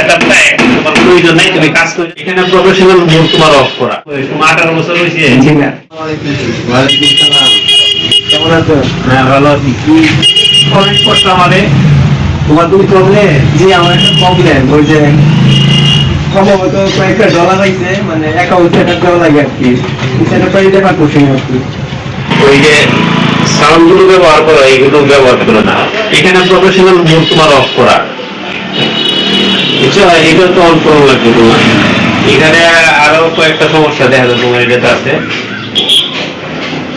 সেটআপটা তোমার প্রয়োজন নাই, তুমি কাজ করে এখানে প্রফেশনাল মোড তোমার অফ করা। তোমার 18 বছর হয়েছে? জি না। ওয়ালাইকুম সালাম। কেমন আছো? হ্যাঁ ভালো আছি। কি কমেন্ট করছো আমারে? তোমার তুমি প্রবলেম? জি আমার একটা প্রবলেম, ওই যে সম্ভবত কয়েকটা ডলার আইছে, মানে অ্যাকাউন্ট সেট আপ করা লাগে আর কি। সেট আপ করে দেখা করছি আর কি। ওই যে সাউন্ড গুলো ব্যবহার করো, এইগুলো ব্যবহার করো না। এখানে প্রফেশনাল মোড তোমার অফ করা, বুঝছো? এটা তো অন করা লাগবে তোমার। এখানে আরো কয়েকটা সমস্যা দেখা যায় তোমার এটাতে আছে।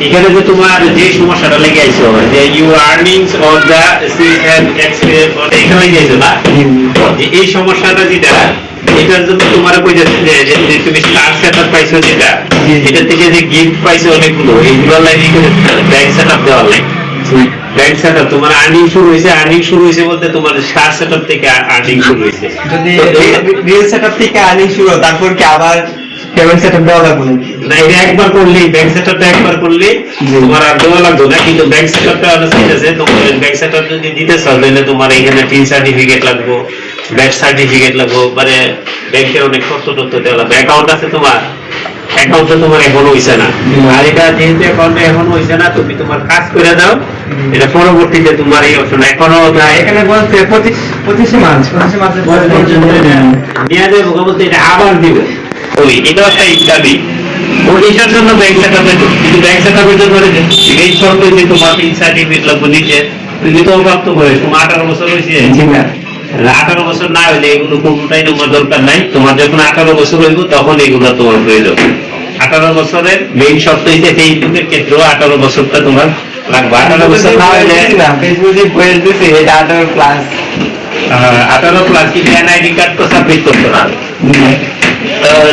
এখানে যে তোমার যে সমস্যাটা লেগে আইছো, যে you earnings on the seas have experience, এখানে লেগে আইছো না, যে এই সমস্যাটা যেটা, এটার জন্য তোমার কই যাচ্ছে যে তুমি স্টার সেটআপ পাইছো, যেটা এটা থেকে যে গিফট পাইছো অনেকগুলো, এইগুলো লাইনে ব্যাংক সেটআপ দেওয়া লাগে। ব্যাংক সেটআপ তোমার আর্নিং শুরু হয়েছে, আর্নিং শুরু হয়েছে বলতে তোমার স্টার সেটআপ থেকে আর্নিং শুরু হয়েছে। যদি রিয়েল সেট আপ থেকে আর্নিং শুরু হয়, তারপর কি আবার পেমেন্ট সেট আপ দেওয়া লাগবে না? এটা একবার করলেই, ব্যাংক সেটআপটা একবার করলে তোমার আর দেওয়া লাগবে না। কিন্তু ব্যাংক সেটআপটা আছে, তোমার ব্যাংক সেটআপ যদি দিতে চাও তাহলে তোমার এখানে টিন সার্টিফিকেট লাগবে, ব্যাংক সার্টিফিকেট লাগবে, মানে ব্যাংকের অনেক তথ্য দেওয়া লাগবে। অ্যাকাউন্ট আছে তোমার? অ্যাকাউন্টে তোমার এখনো হইছে না। আর এটা যেহেতু অ্যাকাউন্টে এখনো হইছে না, তুমি তোমার কাজ করে দাও, এটা পরবর্তীতে তোমার এই অপশন এখনো এখানে বলছে 25 মাস নিয়ে যাবো বলতে এটা আবার দিবে। ওই এটা একটা ইত্যাদি এটার জন্য ব্যাংক সেটআপে, কিন্তু ব্যাংক সেটআপের জন্য এই শর্ত যে তোমার তিন সার্টিফিকেট লাগবে নিচে, তুমি তো প্রাপ্ত বয়স, তোমার 18 বছর হয়েছে। 18 বছর না হইলে এগুলো কোনটাই তোমার দরকার নাই। তোমার যখন 18 বছর হইব তখন এগুলো তোমার প্রয়োজন। 18 বছরের মেইন শর্ত হইতে ফেসবুকের ক্ষেত্রেও 18 বছরটা তোমার লাগবে। 18 বছর না হইলে না, ফেসবুকে বলে দিছে এটা 18 প্লাস। 18 প্লাস কি এনআইডি কার্ড তো সাবমিট করতে না।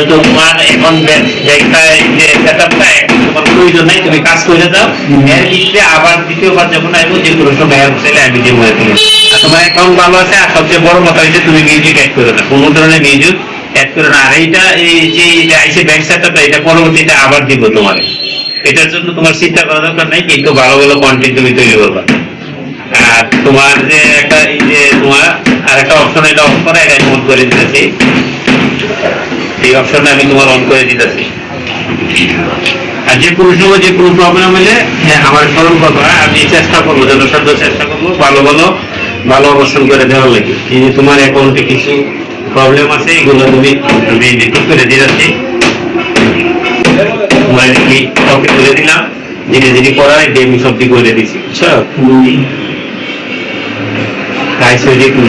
তোমার এখন ব্যাংকটা যে সেটআপটা তোমার প্রয়োজন নাই, তুমি কাজ করে দাও। এর ভিতরে আবার দ্বিতীয়বার যখন আসবো, যে কোনো সময় চাইলে আমি দিয়ে মনে করি। আর তোমার অ্যাকাউন্ট ভালো আছে, আর সবচেয়ে বড় কথা হচ্ছে তুমি মিউজিক অ্যাড করে না, কোনো ধরনের মিউজিক অ্যাড করে না। আর এইটা এই যে আইসে ব্যাংক সেটআপটা, এটা পরবর্তীতে আবার দিব তোমার। এটার জন্য তোমার চিন্তা করা দরকার নাই, কিন্তু ভালো ভালো কন্টেন্ট তুমি তৈরি করবা। আর তোমার যে একটা এই যে তোমার আর একটা অপশন, এটা অন করা, এটা অন করে দিতেছি। এই অপশনটা আমি তোমার অন করে দিতেছি। আর যে কোনো সময় যে কোনো প্রবলেম হলে আমার স্মরণ করবা, আমি চেষ্টা করবো, যথাসাধ্য চেষ্টা করবো ভালো অবস্থান করে দেওয়ার লাগে। এই যে তোমার অ্যাকাউন্টে কিছু প্রবলেম আছে, এগুলো তুমি আমি ঠিক করে দিয়ে যাচ্ছি। তোমার কি কাউকে বলে দিলাম, যিনি করার আমি সবটি করে দিচ্ছি, বুঝছো? যে কোনো